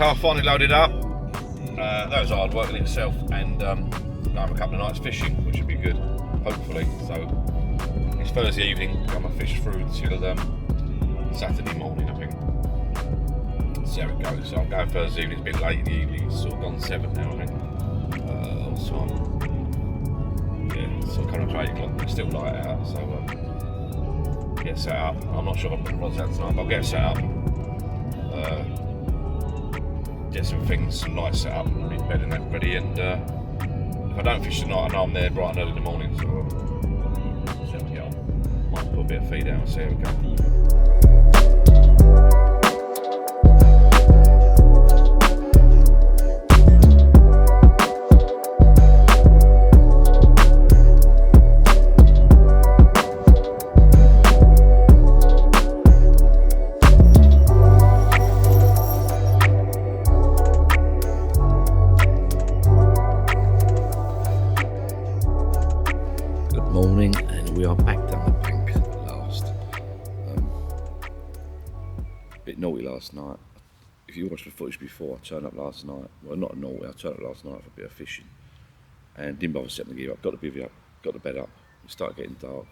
car finally loaded up. That was hard work in itself, and going a couple of nights fishing, which would be good, hopefully. So it's Thursday evening. I'm gonna fish through till Saturday morning, I think. See how it goes. So I'm going Thursday evening. It's a bit late in the evening. It's sort of gone 7 now, I think. So it's sort of coming up to 8 o'clock. It's still light out, so get set up. I'm not sure if I'm putting rods out tonight, but I'll get set up. Get some things, some lights set up, and bed and that ready. And if I don't fish tonight, I know I'm there bright and early in the morning. So see how we get on. Might put a bit of feed out and see how we go. Morning, and we are back down the bank at last. A bit naughty last night. If you watched the footage before, I turned up last night. Well, not naughty, I turned up last night for a bit of fishing and didn't bother setting the gear up. Got the bivvy up, got the bed up. It started getting dark.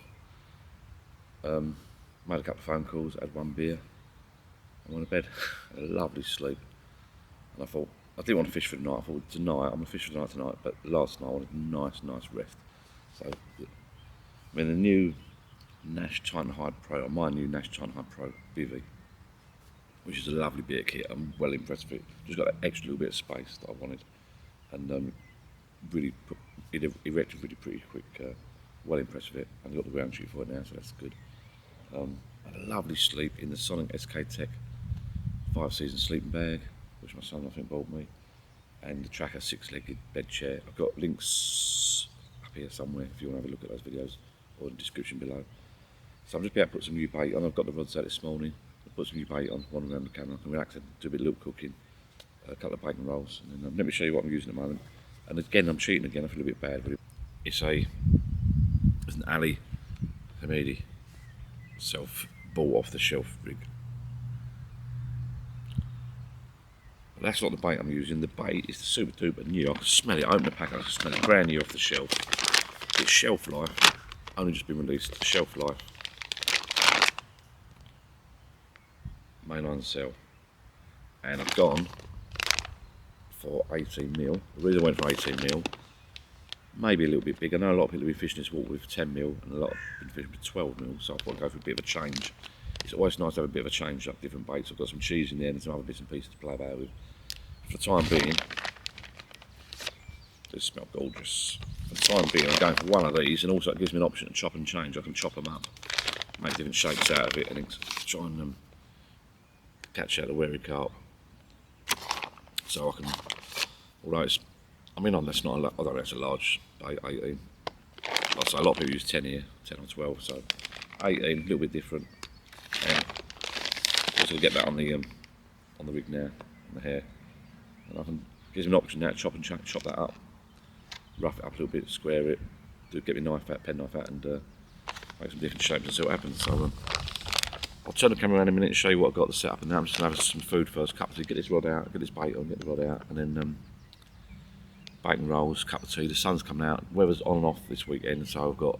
Made a couple of phone calls, had one beer, and went to bed. Had a lovely sleep. And I thought, I didn't want to fish for the night. I thought, tonight, I'm going to fish for the night tonight, but last night I wanted a nice rest. So, I mean, the new Nash T100 Pro, or my new Nash T100 Pro bivvy, which is a lovely bit of kit. I'm well impressed with it. Just got that extra little bit of space that I wanted, and really it erected really pretty quick. Well impressed with it, and got the ground shoot for it now, so that's good. Had a lovely sleep in the Sonic SK Tech 5-season sleeping bag, which my son I think bought me, and the Tracker 6-legged bed chair. I've got links up here somewhere if you want to have a look at those videos, or in the description below. So I'm just about to put some new bait on. I've got the rods out this morning. I'll put some new bait on, one around the camera. I can relax and do a bit of little cooking, a couple of bacon rolls, and then let me show you what I'm using at the moment. And again, I'm cheating again. I feel a bit bad, but it's an Ali Hamidi self bought off the shelf rig. But that's not the bait I'm using. The bait is the super duper new. I can smell it. I open the pack, I can smell it brand new off the shelf. It's shelf life. Only just been released, shelf life. Mainline cell. And I've gone for 18mm. The reason I went for 18mm, maybe a little bit big. I know a lot of people have been fishing this water with 10mm, and a lot have been fishing with 12mm, so I thought I'd go for a bit of a change. It's always nice to have a bit of a change up, different baits. I've got some cheese in there and some other bits and pieces to play about with. For the time being, they smell gorgeous. For the time being, I'm going for one of these, and also it gives me an option to chop and change. I can chop them up, make different shapes out of it, and then try and catch out the wary carp. So I can, although it's, I mean, that's not a lot, I don't know, that's a large 18. Like I say, a lot of people use 10 here, 10 or 12, so 18, a little bit different. And also get that on the rig now, on the hair, and I can, gives me an option now to chop and chop that up, rough it up a little bit, square it, get my knife out, pen knife out, and make some different shapes and see what happens. So I'll turn the camera around in a minute and show you what I've got to set up, and now I'm just going to have some food first, cup of tea, get this rod out, get this bait on, get the rod out, and then bacon rolls, cup of tea. The sun's coming out, weather's on and off this weekend, so I've got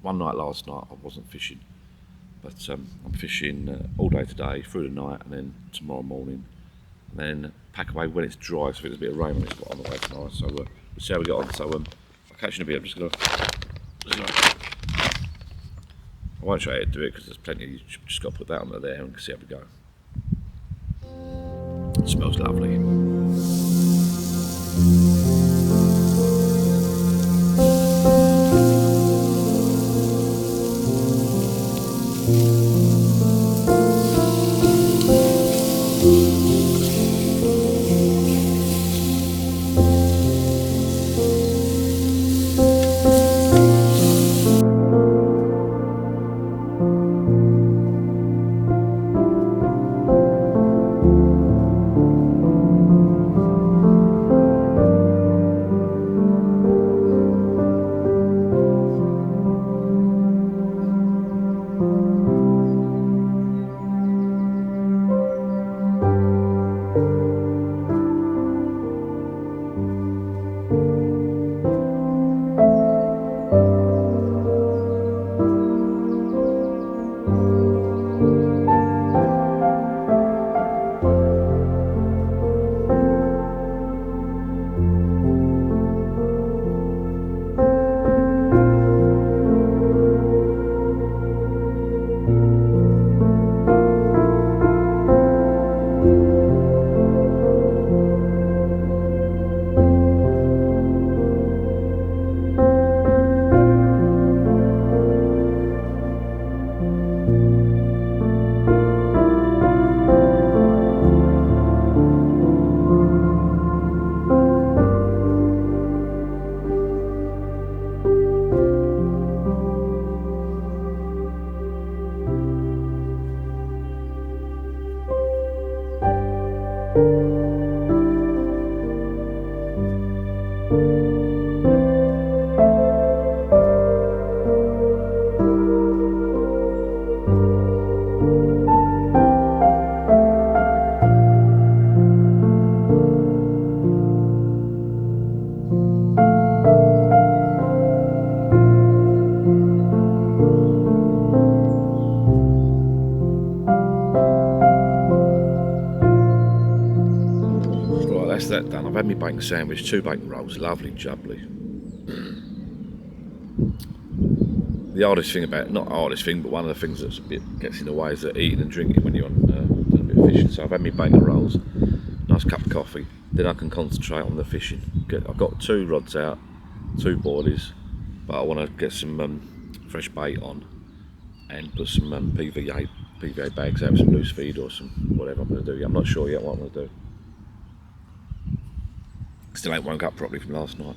one night last night I wasn't fishing, but I'm fishing all day today, through the night, and then tomorrow morning, and then pack away when it's dry, so if there's a bit of rain on it's on the way tonight, so we'll see how we get on. So I'll catch you in a bit. I'm just going to, I won't show you how to do it because there's plenty, you just got to put that under there and see how we go. It smells lovely. had my bacon sandwich, 2 bacon rolls, lovely jubbly. The hardest thing about, not the hardest thing, but one of the things that gets in the way is that eating and drinking when you're on doing a bit of fishing. So I've had my bacon rolls, nice cup of coffee, then I can concentrate on the fishing. I've got 2 rods out, 2 boilies, but I want to get some fresh bait on and put some PVA bags out, some loose feed or some whatever I'm going to do. I'm not sure yet what I'm going to do. Still ain't woke up properly from last night.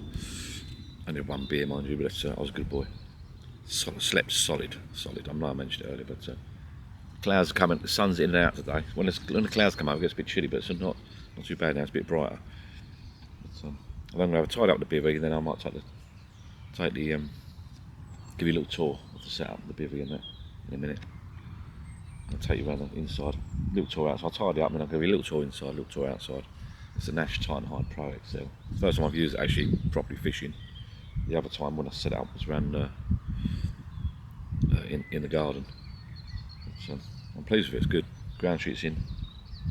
Only had 1 beer, mind you, but I was a good boy. Slept solid. I know I mentioned it earlier, but clouds are coming. The sun's in and out today. When the clouds come over, it gets a bit chilly, but it's not too bad now. It's a bit brighter. But, I'm going to have a tidy up the bivvy, and then I might give you a little tour of the setup of the bivvy in a minute. I'll take you around the inside. A little tour outside. I'll tidy up, and then I'll give you a little tour inside, a little tour outside. It's a Nash T100 Pro XL. First time I've used it actually properly fishing. The other time when I set it up was around in the garden. But, I'm pleased with it. It's good. Ground sheet's in.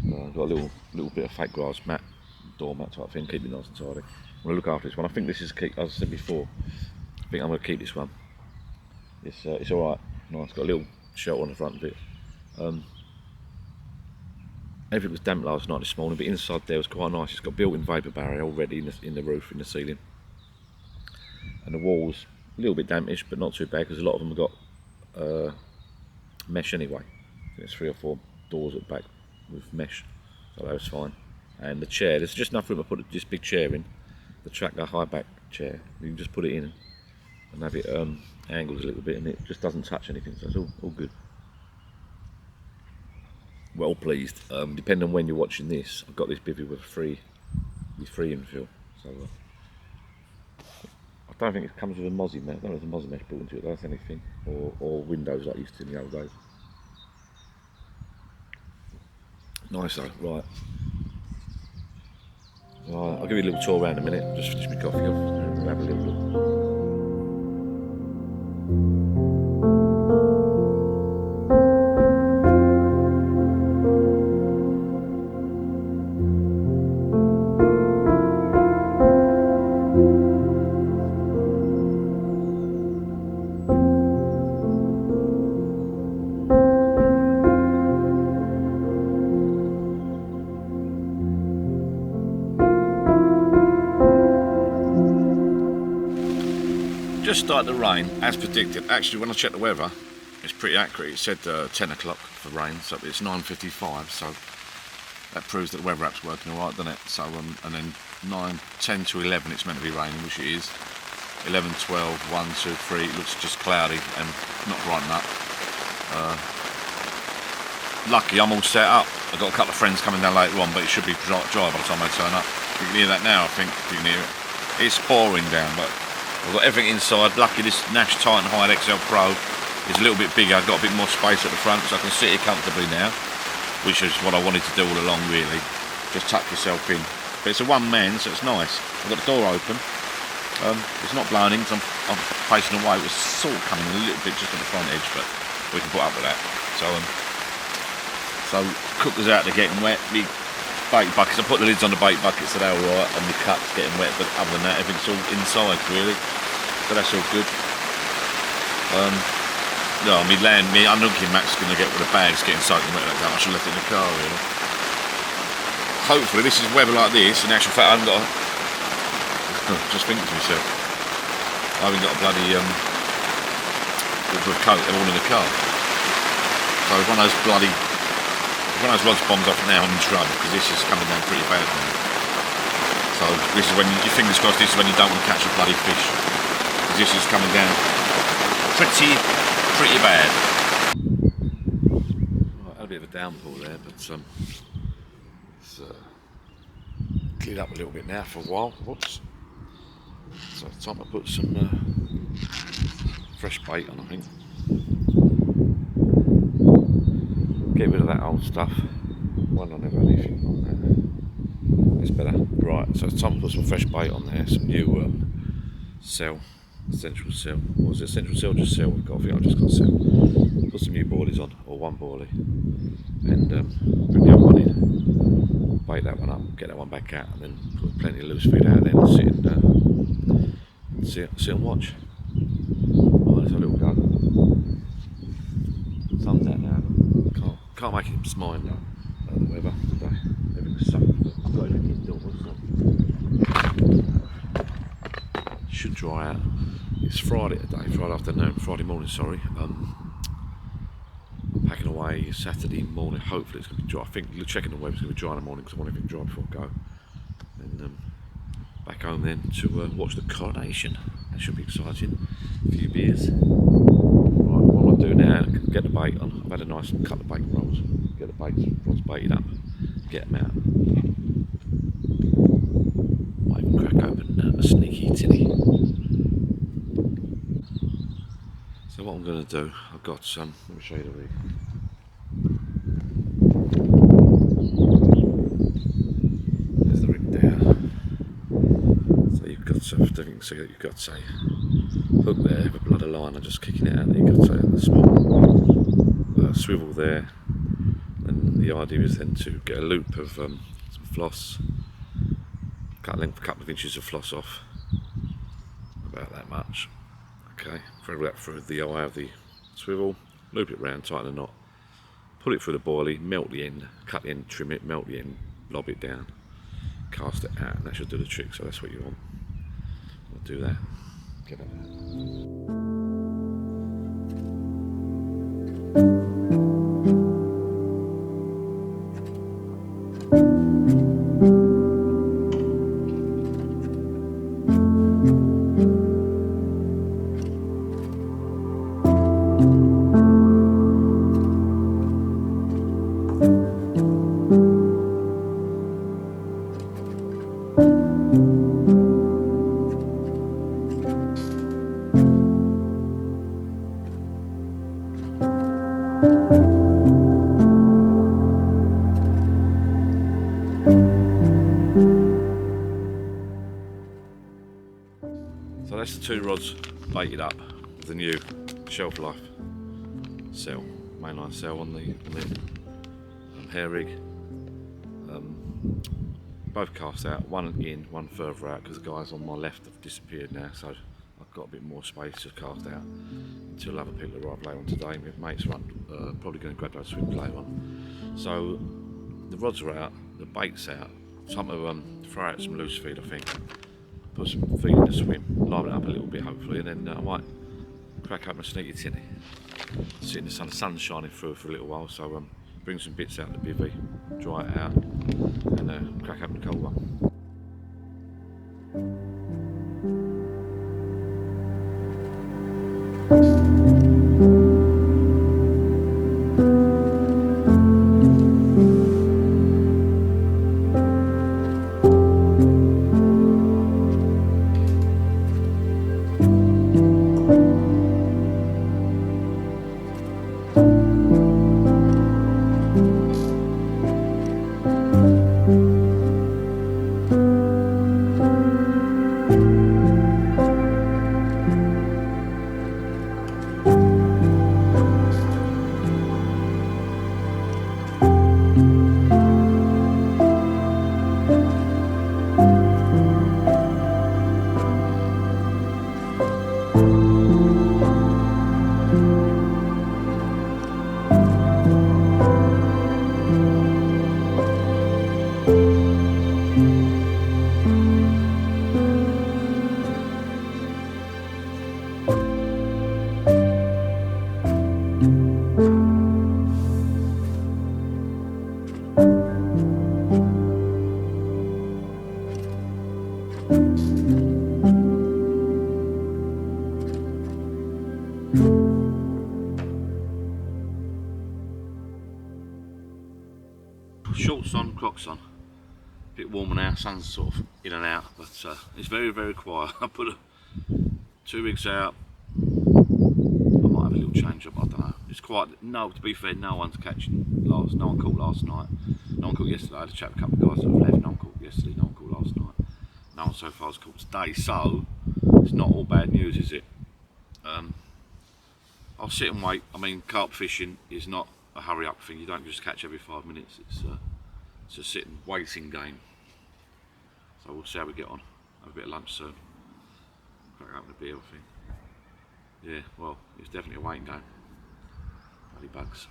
Got a little bit of fake grass mat, doormat type thing. Keep it nice and tidy. I'm going to look after this one. I think this is as I said before. I think I'm going to keep this one. It's all right. Nice. Got a little shelter on the front of it. Everything was damp last night, this morning, but inside there was quite nice. It's got built-in vapour barrier already in the roof, in the ceiling, and the walls a little bit dampish, but not too bad because a lot of them have got mesh anyway. I think there's 3 or 4 doors at the back with mesh, so that was fine. And the chair, there's just enough room to put this big chair in, the tracker high back chair. You can just put it in and have it angled a little bit, and it just doesn't touch anything, so it's all good. Well pleased. Depending on when you're watching this, I've got this bivvy with free infill. So I don't think it comes with a mozzie mesh. I don't know if there's a mozzie mesh built into it. That's anything, or windows like used to in the old days. Nice though. Right. I'll give you a little tour around in a minute. Just finish my coffee off and we'll have a little look. Just started to rain, as predicted. Actually, when I checked the weather, it's pretty accurate. It said 10 o'clock for rain, so it's 9:55. So that proves that the weather app's working all right, doesn't it? So and then 10 to 11, it's meant to be raining, which it is. 11, 12, 1, 2, 3. It looks just cloudy and not brighten up. Lucky, I'm all set up. I've got a couple of friends coming down later on, but it should be dry by the time they turn up. You can hear that now, I think. You can hear it. It's pouring down, but I've got everything inside. Lucky this Nash T100 XL Pro is a little bit bigger. I've got a bit more space at the front, so I can sit here comfortably now, which is what I wanted to do all along really. Just tuck yourself in. But it's a one man, so it's nice. I've got the door open. It's not blowing because I'm facing away. It was sort of coming a little bit just on the front edge, but we can put up with that. So cookers out, they're getting wet. The bait buckets, I put the lids on the bait buckets, so they're alright, and the cup's getting wet, but other than that, everything's all inside really, so that's all good. No, my unhooking mat's going to get with the bags getting soaking wet like that. I should have left it in the car really. Hopefully this is weather like this. In actual fact, I haven't got just thinking to myself, I haven't got a bloody coat all in the car, so if one of those rods bombs off now, I'm in trouble, because this is coming down pretty bad now. So this is when, your fingers crossed, this is when you don't want to catch a bloody fish, because this is coming down pretty bad. Right, had a bit of a downpour there, but it's cleared up a little bit now for a while. Whoops. So it's time to put some fresh bait on, I think. Get rid of that old stuff. One on never anything on there. It's better. Right, so it's time to put some fresh bait on there. Some new essential cell. What was it? Essential cell, just cell. I think I've just got cell. put some new boilies on, or one boilie, and bring the other one in, bait that one up, get that one back out, and then put plenty of loose feed out there and sit and watch. Right, let's have a little go. Sun's out now. Can't make it smile now. The weather today. Everything's soaked. I've got everything indoors. Should dry out. It's Friday today, Friday morning, sorry. I'm packing away Saturday morning. Hopefully it's going to be dry. I think checking the weather it's going to be dry in the morning because I want everything dry before I go. And back home then to watch the coronation. That should be exciting. A few beers. Right, what I'll do now, get the bait on. I've had a nice couple of bait rolls. Get the bait rods baited up. Get them out. Might even crack open a sneaky tinny. So what I'm going to do, I've got some, let me show you the rig. There's the rig there. So you've got some, I don't think you can see that, you've got say hook there with a blood of line and just kicking it out. You've got say a small swivel there. And the idea is then to get a loop of some floss, cut a length, a couple of inches of floss off, about that much. Okay, thread that through the eye of the swivel, loop it round, tighten the knot, pull it through the boilie, melt the end, cut the end, trim it, melt the end, lob it down, cast it out, and that should do the trick. So that's what you want. I'll do that. Get it out. So that's the two rods baited up with the new shelf life cell, mainline cell on the hair rig. Both cast out, one in, one further out, because the guys on my left have disappeared now, so I've got a bit more space to cast out until other people arrive later on today. My mates are probably going to grab those swims later on. So the rods are out, the bait's out. Time to throw out some loose feed, I think. Put some feed in the swim, liven it up a little bit hopefully, and then I might crack open a sneaky tinny. Sit in the sun, the sun's shining through for a little while, so bring some bits out of the bivvy, dry it out, and crack open the cold one. Shorts on, Crocs on. A bit warmer now, sun's sort of in and out, but it's very, very quiet. I put 2 rigs out. I might have a little change up, I don't know. It's quite, no, to be fair, no one's catching no one caught last night. No one caught yesterday. I had a chat with a couple of guys that have left. No one caught yesterday, no one caught last night. No one so far has caught today, so it's not all bad news, is it? I'll sit and wait. I mean, carp fishing is not a hurry up thing. You don't just catch every 5 minutes. It's a sitting waiting game. So we'll see how we get on. Have a bit of lunch soon. Crack open a beer, I think. Yeah, well, it's definitely a waiting game. Bloody bugs.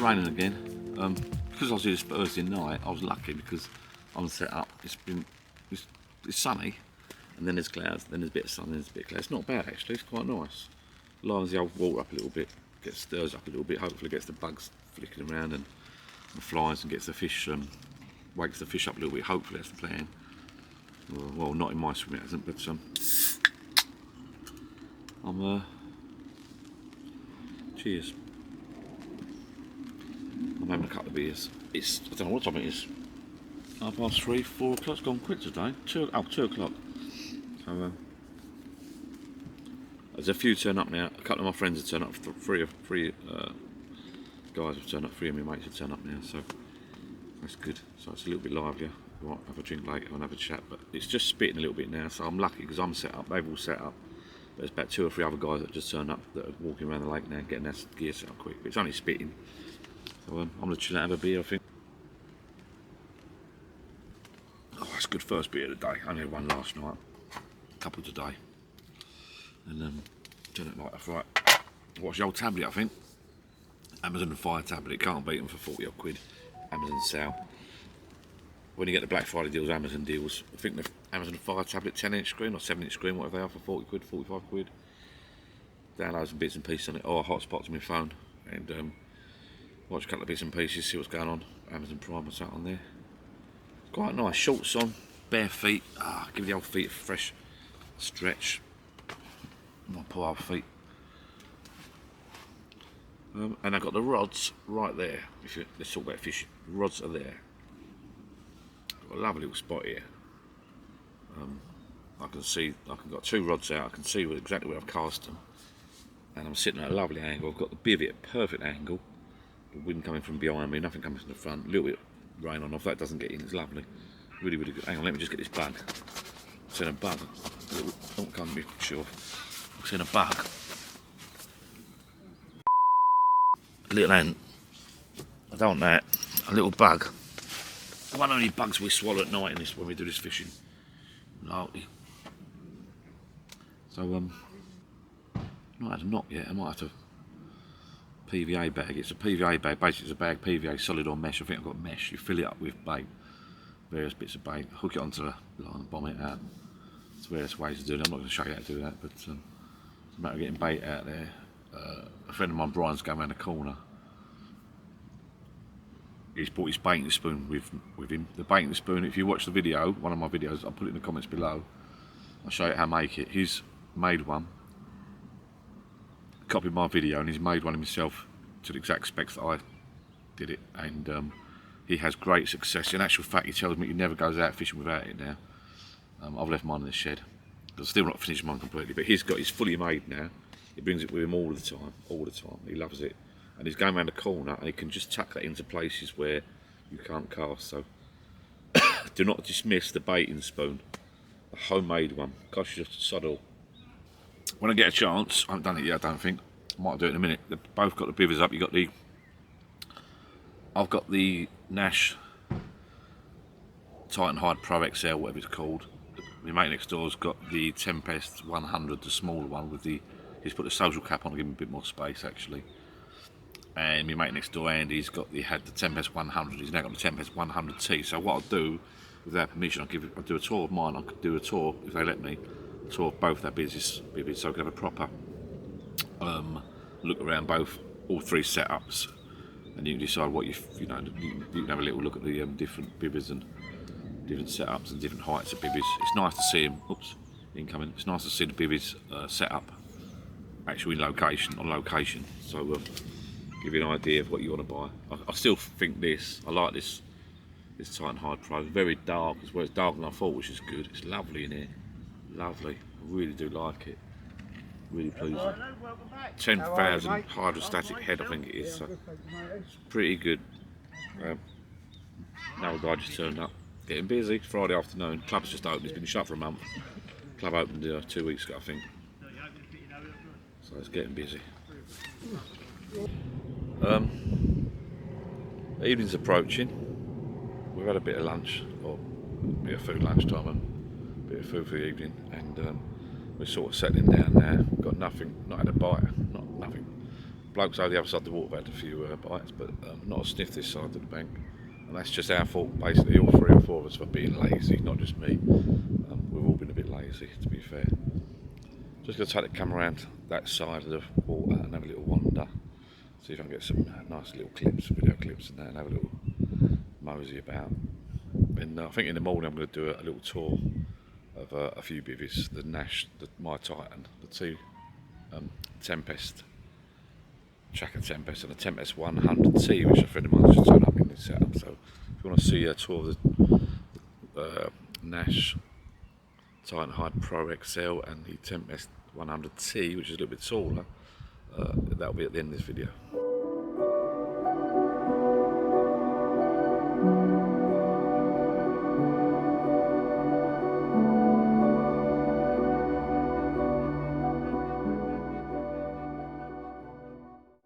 Raining again. Because I was here this Thursday night, I was lucky because I'm set up. It's sunny, and then there's clouds, then there's a bit of sun, then there's a bit of clouds. It's not bad actually. It's quite nice. Lines the old water up a little bit, stirs up a little bit. Hopefully gets the bugs flicking around and the flies, and gets the fish, wakes the fish up a little bit. Hopefully that's the plan. Well, not in my swim it hasn't, but cheers. I'm having a couple of beers. I don't know what time it is. 3:30, 4 o'clock. It's gone quick today. 2 o'clock. So there's a few turn up now. A couple of my friends have turned up. Three guys have turned up. 3 of my mates have turned up now. So that's good. So it's a little bit livelier. We might have a drink later and have a chat. But it's just spitting a little bit now. So I'm lucky because I'm set up. They've all set up. But there's about 2 or 3 other guys that just turned up that are walking around the lake now, getting their gear set up quick. But it's only spitting. So I'm going to chill out and have a beer, I think. Oh, that's a good first beer of the day. I only had one last night, a couple today. And turn it like that. Right. Watch the old tablet, I think. Amazon Fire tablet. Can't beat them for 40 odd quid. Amazon sale. When you get the Black Friday deals, Amazon deals. I think the Amazon Fire tablet 10-inch screen or 7-inch screen, whatever they are, for 40 quid, 45 quid. Download some bits and pieces on it. Oh, a hotspot to my phone. And watch a couple of bits and pieces, see what's going on. Amazon Prime or something on there. Quite nice. Shorts on, bare feet. Give the old feet a fresh stretch. My poor old feet. And I've got the rods right there. Let's talk about fishing. The rods are there. Got a lovely little spot here. I can see. I've got 2 rods out. I can see exactly where I've cast them. And I'm sitting at a lovely angle. I've got the bivvy at a perfect angle. The wind coming from behind me, nothing coming from the front. A little bit of rain on off, that doesn't get in, it's lovely. Really, really good. Hang on, let me just get this bug. I've seen a bug. Oh, can't be sure. I've seen a bug. A little ant. I don't want that. A little bug. One of the only bugs we swallow at night in this when we do this fishing. Naughty. So, not had a knot yet. I might have to PVA bag. It's a PVA bag. Basically, it's a bag PVA, solid or mesh. I think I've got mesh. You fill it up with bait, various bits of bait, hook it onto the line and bomb it out. There's various ways to do it. I'm not going to show you how to do that, but it's a matter of getting bait out there. A friend of mine, Brian's going around the corner. He's brought his baiting spoon with him. The baiting spoon, if you watch the video, one of my videos, I'll put it in the comments below. I'll show you how to make it. He's made one, copied my video, and he's made one himself to the exact specs that I did it, and he has great success. In actual fact, he tells me he never goes out fishing without it now. I've left mine in the shed. I've still not finished mine completely, but he's fully made now. He brings it with him all the time. He loves it. And he's going around the corner and he can just tuck that into places where you can't cast. So do not dismiss the baiting spoon, a homemade one. Gosh, just subtle. When I get a chance, I haven't done it yet, I don't think. I might do it in a minute. They've both got the bivvies up. I've got the Nash Titan Hide Pro XL, whatever it's called. My mate next door's got the Tempest 100, the smaller one with the. He's put the social cap on to give him a bit more space actually. And my mate next door, Andy's had the Tempest 100. He's now got the Tempest 100T. So what I'll do, with their permission, I'll do a tour of mine. I could do a tour if they let me. A tour of both their bibbies, so I can have a proper look around all three setups, and you can decide what you can have a little look at the different bibbies and different setups and different heights of bibbies. It's nice to see them. Oops, incoming. It's nice to see the bibbies set up actually on location. So give you an idea of what you want to buy. I still think I like this T100 Pro. Very dark as well. It's darker than I thought, which is good. It's lovely in here. Lovely. I really do like it. Really pleasing. 10,000 hydrostatic head, I think it is. So pretty good. Another guy just turned up. Getting busy. Friday afternoon. Club's just opened. It's been shut for a month. Club opened 2 weeks ago, I think. So it's getting busy. Evening's approaching. We've had a bit of lunch, or a bit of food lunchtime, and a bit of food for the evening, and we're sort of settling down now. Got nothing, not had a bite, nothing. Blokes over the other side of the water have had a few bites, but not a sniff this side of the bank. And that's just our fault, basically, all 3 or 4 of us, for being lazy, not just me. We've all been a bit lazy, to be fair. Just going to take the camera around that side of the water and have a little wander. See if I can get some nice little clips, video clips and that, and have a little mosey about. And I think in the morning I'm going to do a little tour of a few bivvies. The Nash, my Titan, the Tempest, Tracker Tempest, and the Tempest 100T, which a friend of mine just turned up in this setup. So if you want to see a tour of the Nash T100 Pro XL and the Tempest 100T, which is a little bit taller, that'll be at the end of this video.